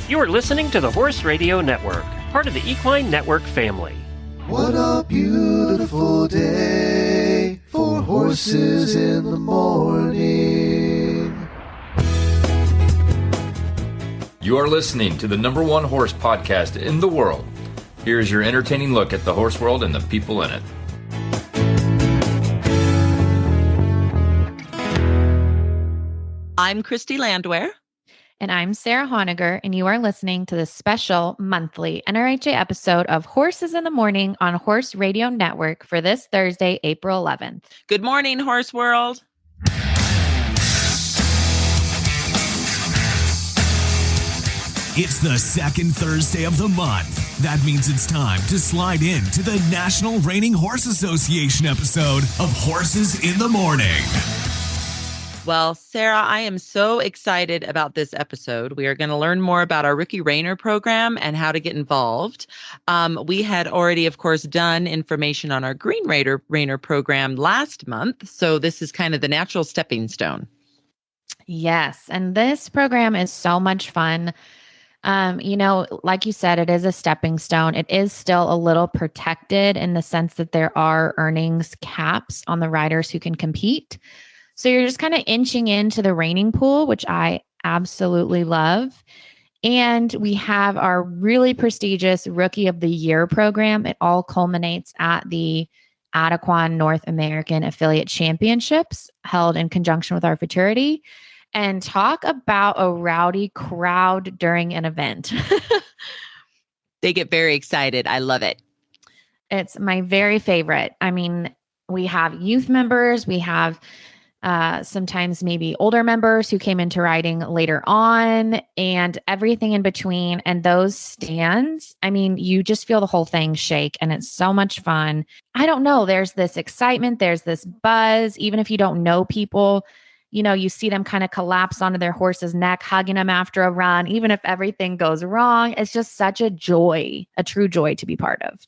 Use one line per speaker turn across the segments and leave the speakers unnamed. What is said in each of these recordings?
You are listening to the Horse Radio Network, part of the Equine Network family.
What a beautiful day for horses in the morning.
You are listening to the #1 horse podcast in the world. Here is your entertaining look at the horse world and the people in it.
I'm Christy Landwehr.
And I'm Sarah Honegger, and you are listening to the special monthly NRHA episode of Horses in the Morning on Horse Radio Network for this Thursday, April 11th.
Good morning, Horse World.
It's the second Thursday of the month. That means it's time to slide in to the National Reining Horse Association episode of Horses in the Morning.
Well, Sarah, I am so excited about this episode. We are going to learn more about our Rookie Reiner program and how to get involved. We had already, of course, done information on our Green Reiner program last month. So this is kind of the natural stepping stone.
Yes. And this program is so much fun. Like you said, it is a stepping stone. It is still a little protected in the sense that there are earnings caps on the riders who can compete. So you're just kind of inching into the reining pool, which I absolutely love. And we have our really prestigious Rookie of the Year program. It all culminates at the Adequan North American Affiliate Championships held in conjunction with our fraternity. And talk about a rowdy crowd during an event.
They get very excited. I love it.
It's my very favorite. I mean, we have youth members. We have sometimes maybe older members who came into riding later on and everything in between. And those stands, I mean, you just feel the whole thing shake and it's so much fun. I don't know. There's this excitement. There's this buzz. Even if you don't know people, you see them kind of collapse onto their horse's neck, hugging them after a run, even if everything goes wrong. It's just such a joy, a true joy to be part of.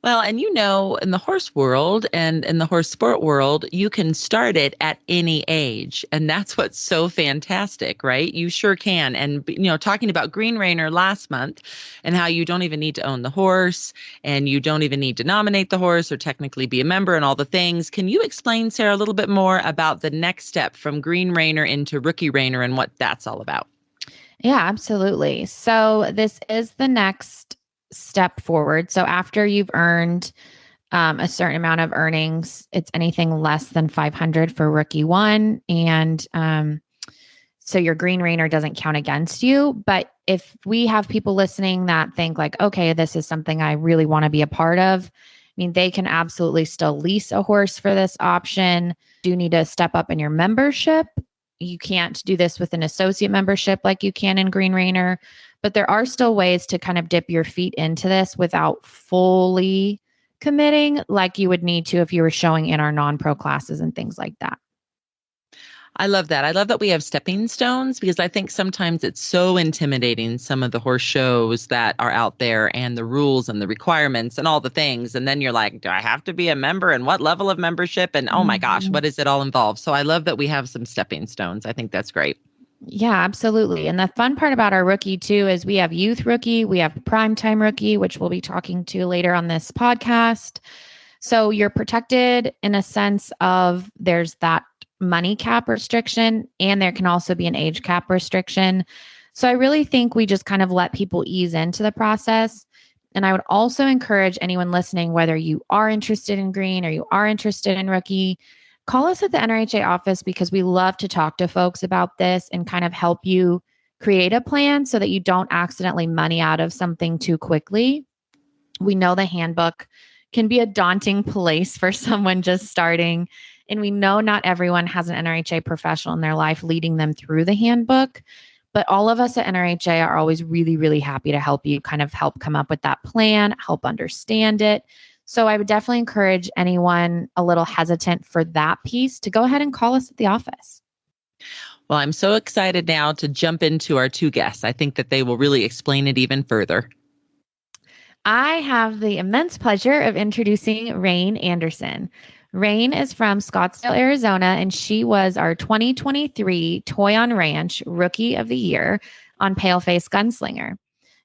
Well, and in the horse world and in the horse sport world, you can start it at any age. And that's what's so fantastic, right? You sure can. And, talking about Green Reiner last month and how you don't even need to own the horse and you don't even need to nominate the horse or technically be a member and all the things. Can you explain, Sarah, a little bit more about the next step from Green Reiner into Rookie Reiner and what that's all about?
Yeah, absolutely. So this is the next step forward. So after you've earned a certain amount of earnings, it's anything less than 500 for Rookie 1. And so your Green Reiner doesn't count against you. But if we have people listening that think like, okay, this is something I really want to be a part of, I mean, they can absolutely still lease a horse for this option. Do need to step up in your membership. You can't do this with an associate membership like you can in Green Reiner. But there are still ways to kind of dip your feet into this without fully committing like you would need to if you were showing in our non-pro classes and things like that.
I love that. I love that we have stepping stones because I think sometimes it's so intimidating, some of the horse shows that are out there and the rules and the requirements and all the things. And then you're like, do I have to be a member and what level of membership? And oh my gosh, what is it all involved? So I love that we have some stepping stones. I think that's great.
Yeah, absolutely. And the fun part about our Rookie too is we have Youth Rookie, we have Primetime Rookie, which we'll be talking to later on this podcast. So you're protected in a sense of there's that money cap restriction and there can also be an age cap restriction. So I really think we just kind of let people ease into the process. And I would also encourage anyone listening, whether you are interested in Green or you are interested in Rookie, call us at the NRHA office because we love to talk to folks about this and kind of help you create a plan so that you don't accidentally money out of something too quickly. We know the handbook can be a daunting place for someone just starting. And we know not everyone has an NRHA professional in their life leading them through the handbook. But all of us at NRHA are always really, really happy to help you kind of help come up with that plan, help understand it. So I would definitely encourage anyone a little hesitant for that piece to go ahead and call us at the office.
Well, I'm so excited now to jump into our two guests. I think that they will really explain it even further.
I have the immense pleasure of introducing Rayne Anderson. Rayne is from Scottsdale, Arizona, and she was our 2023 Toy on Ranch Rookie of the Year on Paleface Gunslinger.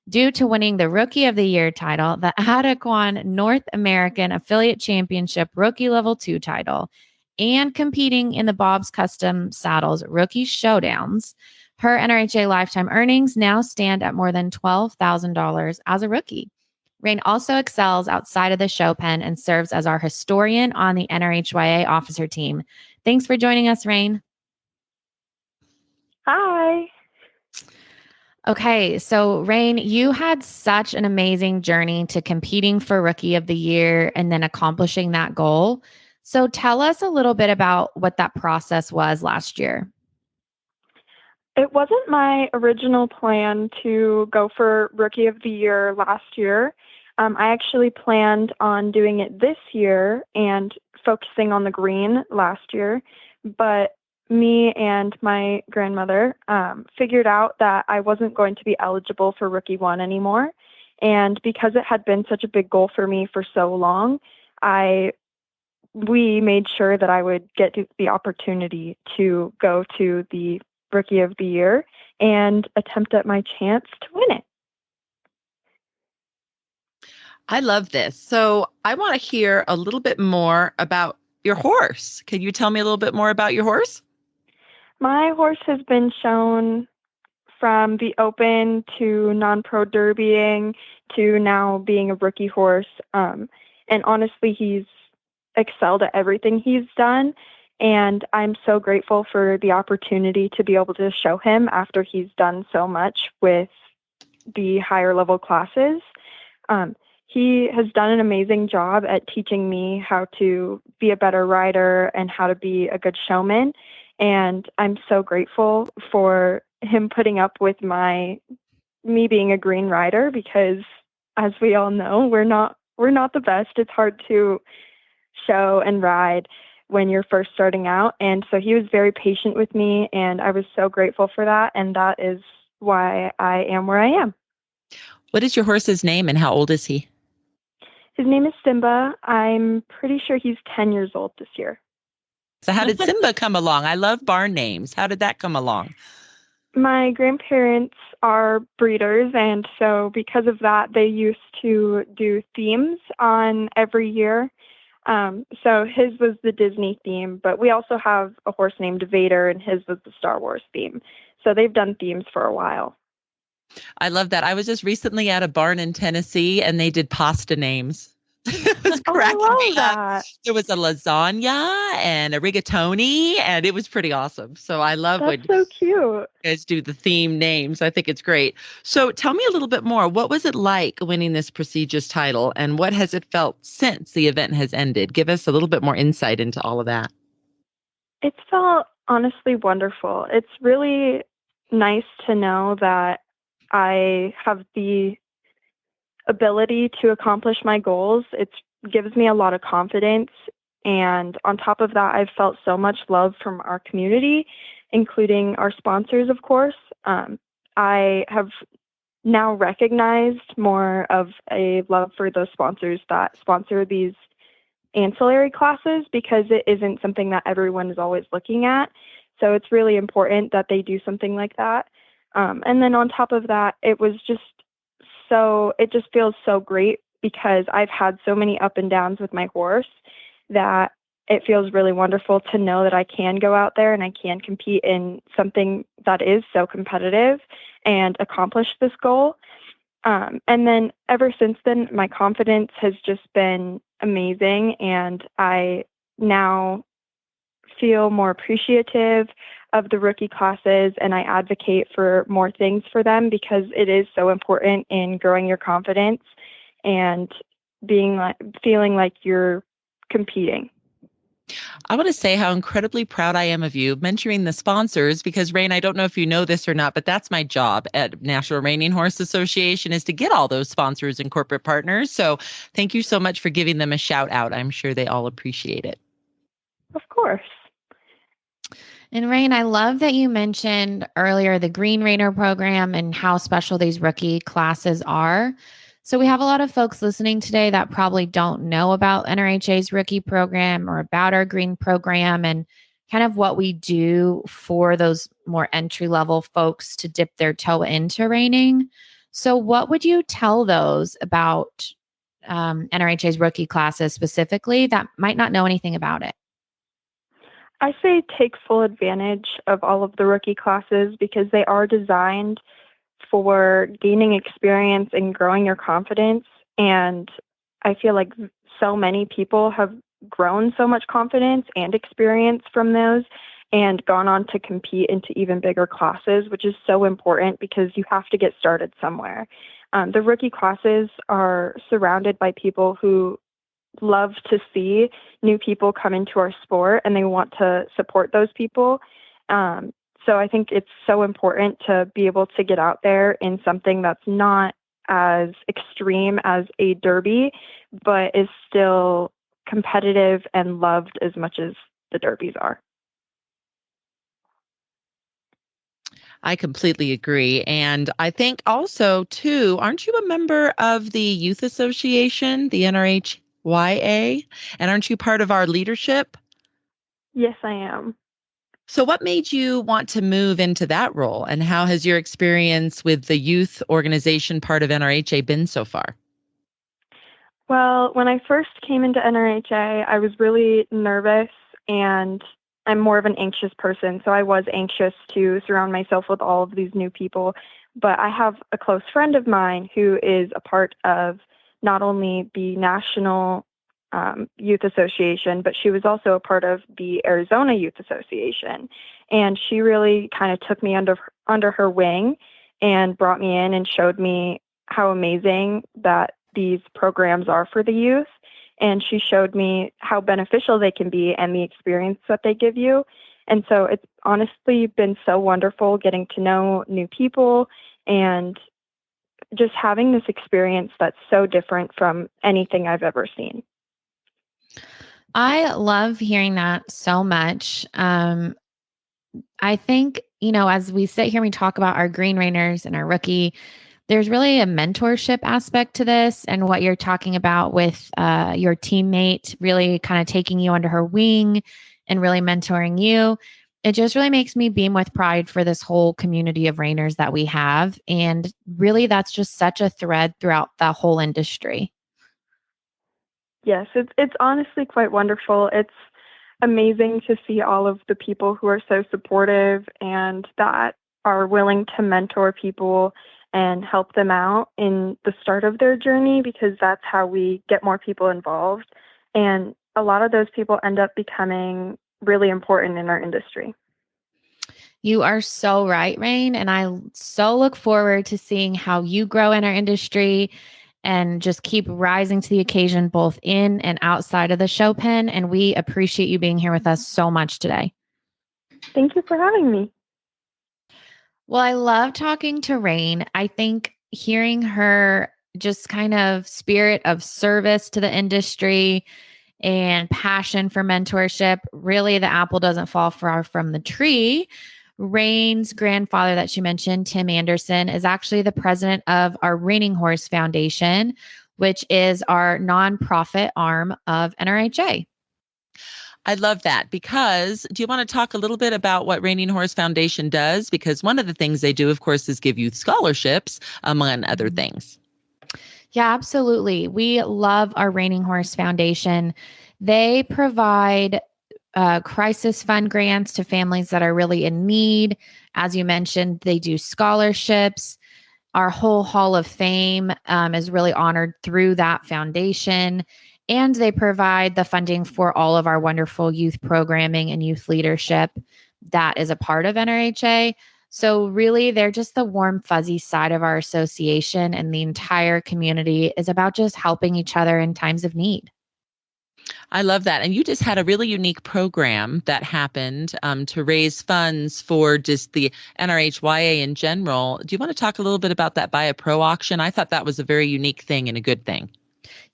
Due to winning the Rookie of the Year title, the Adequan North American Affiliate Championship Rookie Level 2 title, and competing in the Bob's Custom Saddles Rookie Showdowns, her NRHA lifetime earnings now stand at more than $12,000 as a rookie. Rayne also excels outside of the show pen and serves as our historian on the NRHYA officer team. Thanks for joining us, Rayne.
Hi.
Okay, so Rayne, you had such an amazing journey to competing for Rookie of the Year and then accomplishing that goal. So tell us a little bit about what that process was last year.
It wasn't my original plan to go for Rookie of the Year last year. I actually planned on doing it this year and focusing on the green last year, but me and my grandmother figured out that I wasn't going to be eligible for Rookie 1 anymore. And because it had been such a big goal for me for so long, we made sure that I would get the opportunity to go to the Rookie of the Year and attempt at my chance to win it.
I love this. So I want to hear a little bit more about your horse. Can you tell me a little bit more about your horse?
My horse has been shown from the open to non-pro derbying to now being a rookie horse. And honestly, he's excelled at everything he's done. And I'm so grateful for the opportunity to be able to show him after he's done so much with the higher level classes. He has done an amazing job at teaching me how to be a better rider and how to be a good showman. And I'm so grateful for him putting up with me being a green rider, because as we all know, we're not the best. It's hard to show and ride when you're first starting out. And so he was very patient with me, and I was so grateful for that. And that is why I am where I am.
What is your horse's name and how old is he?
His name is Simba. I'm pretty sure he's 10 years old this year.
So how did Simba come along? I love barn names. How did that come along?
My grandparents are breeders, and so because of that, they used to do themes on every year. So his was the Disney theme, but we also have a horse named Vader, and his was the Star Wars theme. So they've done themes for a while.
I love that. I was just recently at a barn in Tennessee and they did pasta names. It was cracking me up. There was a lasagna and a rigatoni, and it was pretty awesome. So I love
That's so cute. You
guys do the theme names. I think it's great. So tell me a little bit more. What was it like winning this prestigious title, and what has it felt since the event has ended? Give us a little bit more insight into all of that.
It felt honestly wonderful. It's really nice to know that I have the ability to accomplish my goals. It gives me a lot of confidence. And on top of that, I've felt so much love from our community, including our sponsors, of course. I have now recognized more of a love for those sponsors that sponsor these ancillary classes, because it isn't something that everyone is always looking at. So it's really important that they do something like that. And then on top of that, it just feels so great, because I've had so many up and downs with my horse that it feels really wonderful to know that I can go out there and I can compete in something that is so competitive and accomplish this goal. And then ever since then, my confidence has just been amazing, and I now feel more appreciative of the rookie classes, and I advocate for more things for them, because it is so important in growing your confidence and feeling like you're competing.
I want to say how incredibly proud I am of you mentoring the sponsors, because Rayne, I don't know if you know this or not, but that's my job at National Reining Horse Association, is to get all those sponsors and corporate partners. So thank you so much for giving them a shout out. I'm sure they all appreciate it.
Of course.
And Rayne, I love that you mentioned earlier the Green Reiner program and how special these rookie classes are. So we have a lot of folks listening today that probably don't know about NRHA's rookie program or about our green program. And kind of what we do for those more entry level folks to dip their toe into reining. So what would you tell those about NRHA's rookie classes specifically that might not know anything about it?
I say take full advantage of all of the rookie classes because they are designed for gaining experience and growing your confidence. And I feel like so many people have grown so much confidence and experience from those and gone on to compete into even bigger classes, which is so important because you have to get started somewhere. The rookie classes are surrounded by people who love to see new people come into our sport and they want to support those people. So I think it's so important to be able to get out there in something that's not as extreme as a derby, but is still competitive and loved as much as the derbies are.
I completely agree. And I think also, too, aren't you a member of the Youth Association, the NRHYA? And aren't you part of our leadership?
Yes, I am.
So what made you want to move into that role? And how has your experience with the youth organization part of NRHA been so far?
Well, when I first came into NRHA, I was really nervous and I'm more of an anxious person. So I was anxious to surround myself with all of these new people. But I have a close friend of mine who is a part of not only the National Youth Association, but she was also a part of the Arizona Youth Association. And she really kind of took me under her wing and brought me in and showed me how amazing that these programs are for the youth. And she showed me how beneficial they can be and the experience that they give you. And so it's honestly been so wonderful getting to know new people and just having this experience that's so different from anything I've ever seen.
I love hearing that so much. I think, as we sit here and we talk about our Green Reiners and our rookie, there's really a mentorship aspect to this, and what you're talking about with your teammate really kind of taking you under her wing and really mentoring you. It just really makes me beam with pride for this whole community of Reiners that we have. And really, that's just such a thread throughout the whole industry.
Yes, it's honestly quite wonderful. It's amazing to see all of the people who are so supportive and that are willing to mentor people and help them out in the start of their journey, because that's how we get more people involved. And a lot of those people end up becoming really important in our industry.
You are so right, Rayne. And I so look forward to seeing how you grow in our industry and just keep rising to the occasion, both in and outside of the show pen. And we appreciate you being here with us so much today.
Thank you for having me.
Well, I love talking to Rayne. I think hearing her just kind of spirit of service to the industry and passion for mentorship, really the apple doesn't fall far from the tree. Rayne's grandfather that she mentioned, Tim Anderson, is actually the president of our Reining Horse Foundation, which is our nonprofit arm of NRHA.
I love that, because do you want to talk a little bit about what Reining Horse Foundation does? Because one of the things they do, of course, is give youth scholarships, among other things.
Yeah, absolutely. We love our Reining Horse Foundation. They provide crisis fund grants to families that are really in need. As you mentioned, they do scholarships. Our whole Hall of Fame is really honored through that foundation. And they provide the funding for all of our wonderful youth programming and youth leadership that is a part of NRHA. So really, they're just the warm, fuzzy side of our association, and the entire community is about just helping each other in times of need.
I love that. And you just had a really unique program that happened to raise funds for just the NRHYA in general. Do you want to talk a little bit about that Buy a Pro auction? I thought that was a very unique thing and a good thing.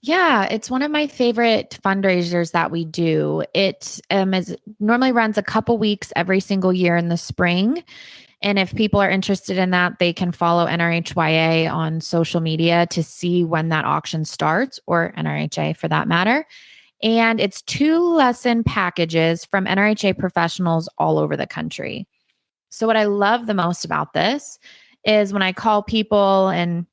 Yeah, it's one of my favorite fundraisers that we do. It normally runs a couple weeks every single year in the spring. And if people are interested in that, they can follow NRHYA on social media to see when that auction starts, or NRHA for that matter. And it's 2 lesson packages from NRHA professionals all over the country. So what I love the most about this is when I call people and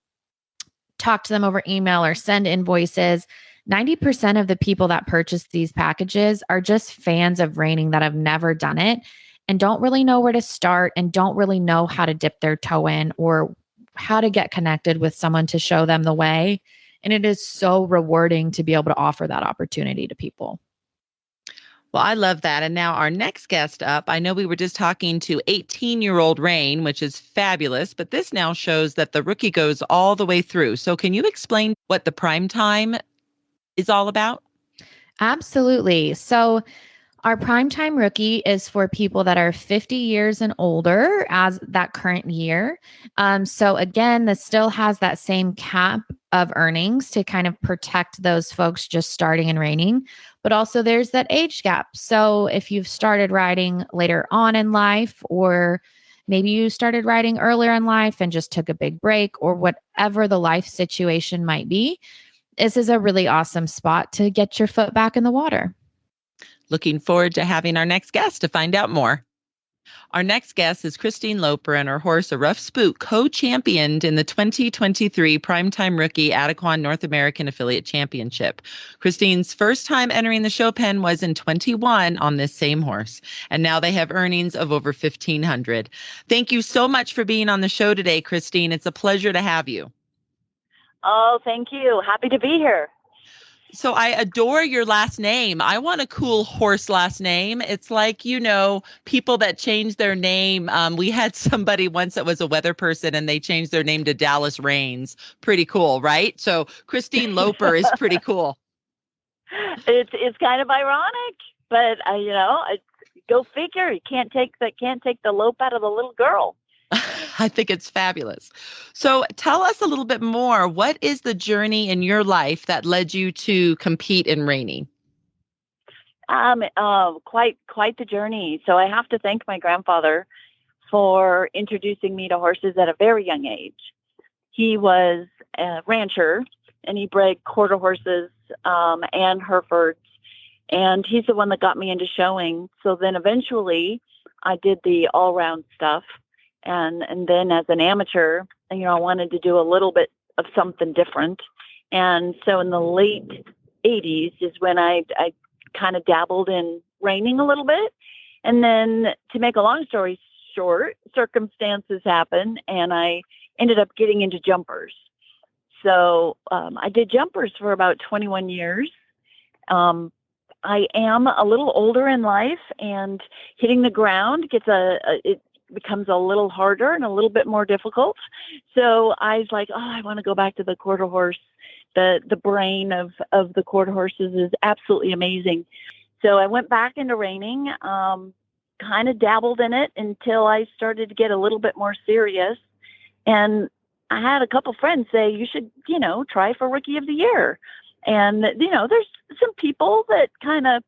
talk to them over email or send invoices, 90% of the people that purchase these packages are just fans of reining that have never done it and don't really know where to start and don't really know how to dip their toe in or how to get connected with someone to show them the way. And it is so rewarding to be able to offer that opportunity to people.
Well, I love that. And now our next guest up, I know we were just talking to 18-year-old Rayne, which is fabulous, but this now shows that the rookie goes all the way through. So can you explain what the prime time is all about?
Absolutely. So our primetime rookie is for people that are 50 years and older as that current year. So again, this still has that same cap of earnings to kind of protect those folks just starting and reining, but also there's that age gap. So if you've started riding later on in life, or maybe you started riding earlier in life and just took a big break, or whatever the life situation might be, this is a really awesome spot to get your foot back in the water.
Looking forward to having our next guest to find out more. Our next guest is Christine Loper and her horse, a Rough Spook, co-championed in the 2023 Primetime Rookie Adequan North American Affiliate Championship. Christine's first time entering the show pen was in 21 on this same horse, and now they have earnings of over $1,500. Thank you so much for being on the show today, Christine. It's a pleasure to have you.
Oh, thank you. Happy to be here.
So I adore your last name. I want a cool horse last name. It's like, people that change their name. We had somebody once that was a weather person and they changed their name to Dallas Rains. Pretty cool, right? So Christine Loper is pretty cool.
It's kind of ironic, but go figure. You can't take the lope out of the little girl.
I think it's fabulous. So tell us a little bit more. What is the journey in your life that led you to compete in reining?
Quite the journey. So I have to thank my grandfather for introducing me to horses at a very young age. He was a rancher and he bred quarter horses and Herefords, and he's the one that got me into showing. So then eventually I did the all-round stuff. And then as an amateur, I wanted to do a little bit of something different. And so in the late 80s is when I kind of dabbled in reining a little bit. And then to make a long story short, circumstances happened and I ended up getting into jumpers. So I did jumpers for about 21 years. I am a little older in life, and hitting the ground it becomes a little harder and a little bit more difficult. So I was like, I want to go back to the quarter horse. The brain of the quarter horses is absolutely amazing. So I went back into reining, kind of dabbled in it until I started to get a little bit more serious. And I had a couple friends say, you should, try for Rookie of the Year. And, there's some people that kind of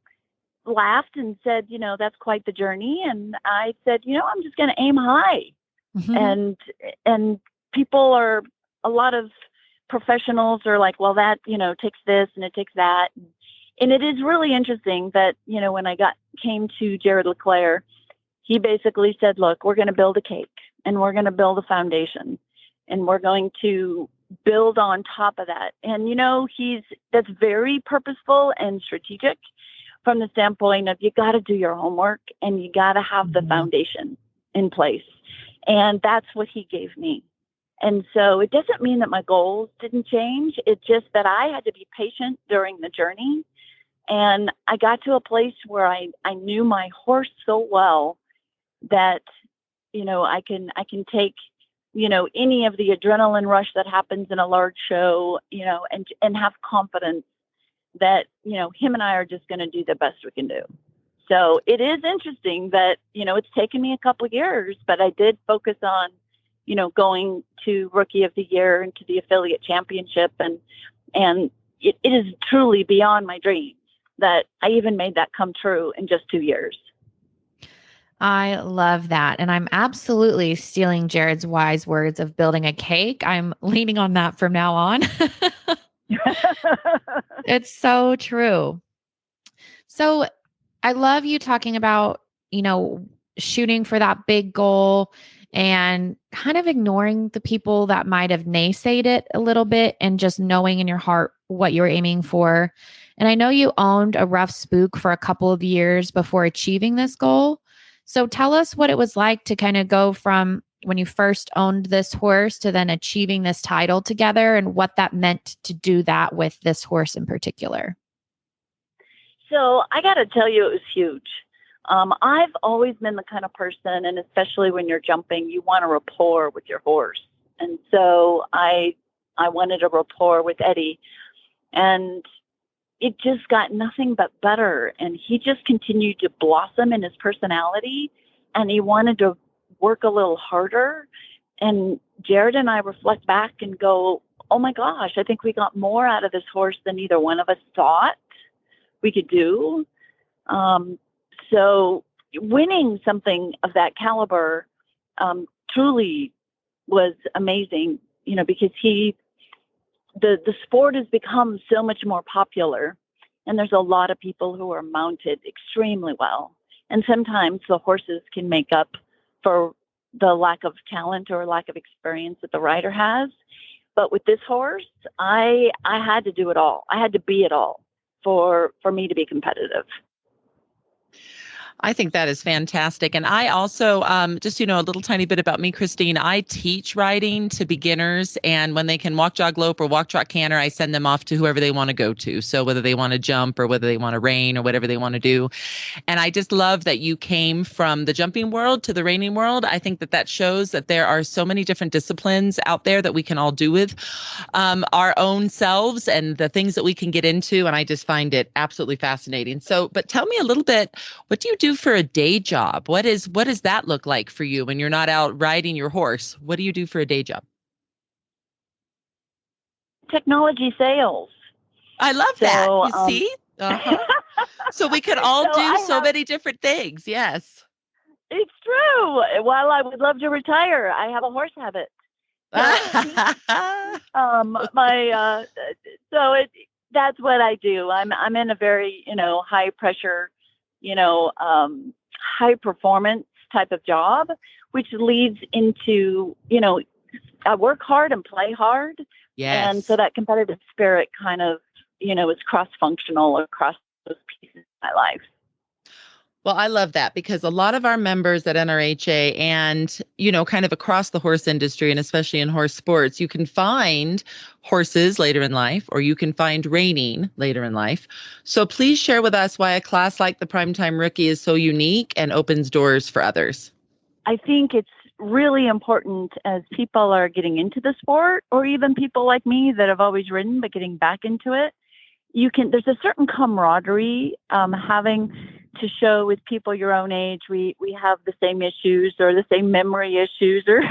laughed and said, that's quite the journey. And I said, I'm just going to aim high. Mm-hmm. And people a lot of professionals are like, well, that, takes this and it takes that. And it is really interesting that, when I came to Jared LeClaire, he basically said, look, we're going to build a cake and we're going to build a foundation and we're going to build on top of that. And, that's very purposeful and strategic from the standpoint of you got to do your homework and you got to have the foundation in place. And that's what he gave me. And so it doesn't mean that my goals didn't change. It's just that I had to be patient during the journey. And I got to a place where I knew my horse so well that, I can take, any of the adrenaline rush that happens in a large show, and have confidence that, him and I are just going to do the best we can do. So it is interesting that, it's taken me a couple of years, but I did focus on, going to Rookie of the Year and to the affiliate championship. And it is truly beyond my dreams that I even made that come true in just 2 years.
I love that. And I'm absolutely stealing Jared's wise words of building a cake. I'm leaning on that from now on. It's so true. So I love you talking about, shooting for that big goal and kind of ignoring the people that might have naysayed it a little bit and just knowing in your heart what you're aiming for. And I know you owned a rough spook for a couple of years before achieving this goal. So tell us what it was like to kind of go from when you first owned this horse to then achieving this title together and what that meant to do that with this horse in particular.
So I got to tell you, it was huge. I've always been the kind of person, and especially when you're jumping, you want a rapport with your horse. And so I wanted a rapport with Eddie, and it just got nothing but better. And he just continued to blossom in his personality, and he wanted to work a little harder. And Jared and I reflect back and go, oh my gosh, I think we got more out of this horse than either one of us thought we could do. So winning something of that caliber truly was amazing, because the sport has become so much more popular, and there's a lot of people who are mounted extremely well. And sometimes the horses can make up for the lack of talent or lack of experience that the rider has. But with this horse, I had to do it all. I had to be it all for me to be competitive.
I think that is fantastic. And I also, just, a little tiny bit about me, Christine, I teach riding to beginners. And when they can walk, jog, lope, or walk, trot, canter, I send them off to whoever they want to go to. So whether they want to jump or whether they want to rein or whatever they want to do. And I just love that you came from the jumping world to the reining world. I think that shows that there are so many different disciplines out there that we can all do with our own selves and the things that we can get into. And I just find it absolutely fascinating. So, but tell me a little bit, what do you do for a day job? What does that look like for you when you're not out riding your horse? What do you do for a day job?
Technology sales.
I love that. You see? Uh-huh. So we could all do so many different things. Yes.
It's true. While I would love to retire, I have a horse habit. That's what I do. I'm in a very, high pressure, high performance type of job, which leads into, I work hard and play hard.
Yes.
And so that competitive spirit kind of, is cross-functional across those pieces of my life.
Well, I love that because a lot of our members at NRHA and, kind of across the horse industry and especially in horse sports, you can find horses later in life or you can find reining later in life. So please share with us why a class like the Primetime Rookie is so unique and opens doors for others.
I think it's really important as people are getting into the sport, or even people like me that have always ridden but getting back into it. There's a certain camaraderie having to show with people your own age. We have the same issues or the same memory issues or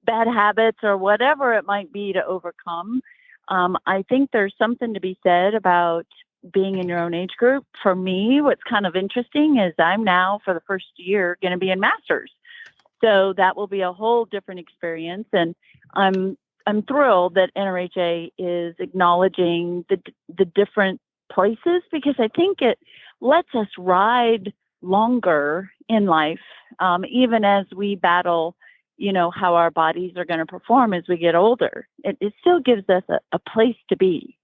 bad habits or whatever it might be to overcome. I think there's something to be said about being in your own age group. For me, what's kind of interesting is I'm now for the first year going to be in Masters. So that will be a whole different experience. And I'm thrilled that NRHA is acknowledging the different places, because I think it lets us ride longer in life, even as we battle, how our bodies are going to perform as we get older. It still gives us a place to be.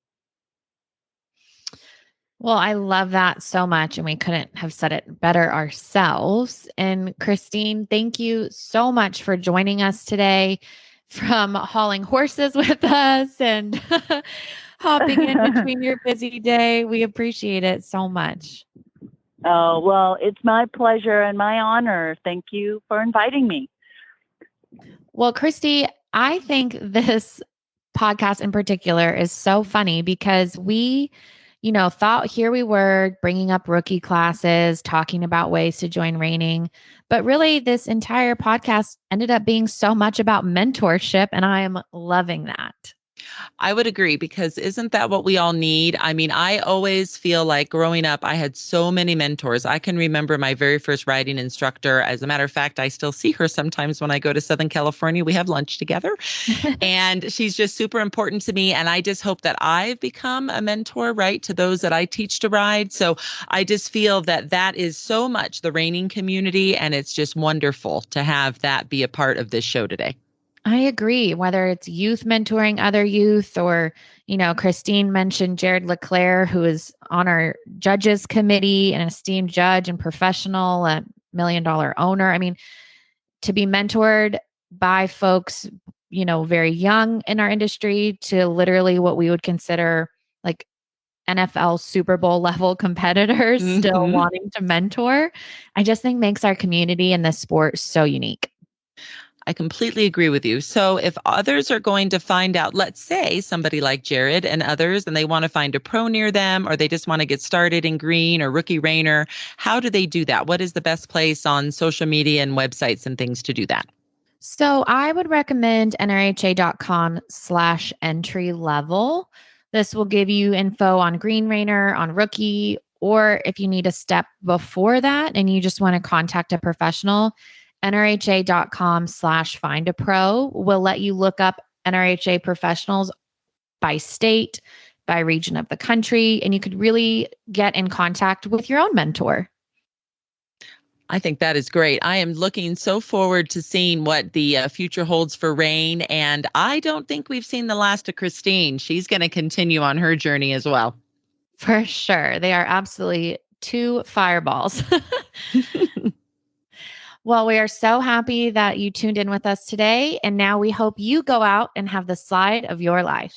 Well, I love that so much, and we couldn't have said it better ourselves. And Christine, thank you so much for joining us today, from hauling horses with us and hopping in between your busy day. We appreciate it so much.
Oh, well, it's my pleasure and my honor. Thank you for inviting me.
Well, Christy, I think this podcast in particular is so funny because we, thought here we were bringing up rookie classes, talking about ways to join reining. But really, this entire podcast ended up being so much about mentorship, and I am loving that.
I would agree, because isn't that what we all need? I mean, I always feel like growing up, I had so many mentors. I can remember my very first riding instructor. As a matter of fact, I still see her sometimes when I go to Southern California. We have lunch together, and she's just super important to me. And I just hope that I've become a mentor, right, to those that I teach to ride. So I just feel that that is so much the reining community, and it's just wonderful to have that be a part of this show today.
I agree. Whether it's youth mentoring other youth, or, Christine mentioned Jared Leclerc, who is on our judges committee, an esteemed judge and professional, a $1 million owner. I mean, to be mentored by folks, very young in our industry, to literally what we would consider like NFL Super Bowl level competitors still wanting to mentor, I just think makes our community and this sport so unique.
I completely agree with you. So if others are going to find out, let's say somebody like Jared and others, and they want to find a pro near them, or they just want to get started in Green or Rookie Reiner, how do they do that? What is the best place on social media and websites and things to do that?
So I would recommend NRHA.com/entry level. This will give you info on Green Reiner, on Rookie, or if you need a step before that and you just want to contact a professional, NRHA.com/find-a-pro will let you look up NRHA professionals by state, by region of the country, and you could really get in contact with your own mentor.
I think that is great. I am looking so forward to seeing what the future holds for Rayne. And I don't think we've seen the last of Christine. She's going to continue on her journey as well.
For sure. They are absolutely two fireballs. Well, we are so happy that you tuned in with us today. And now we hope you go out and have the slide of your life.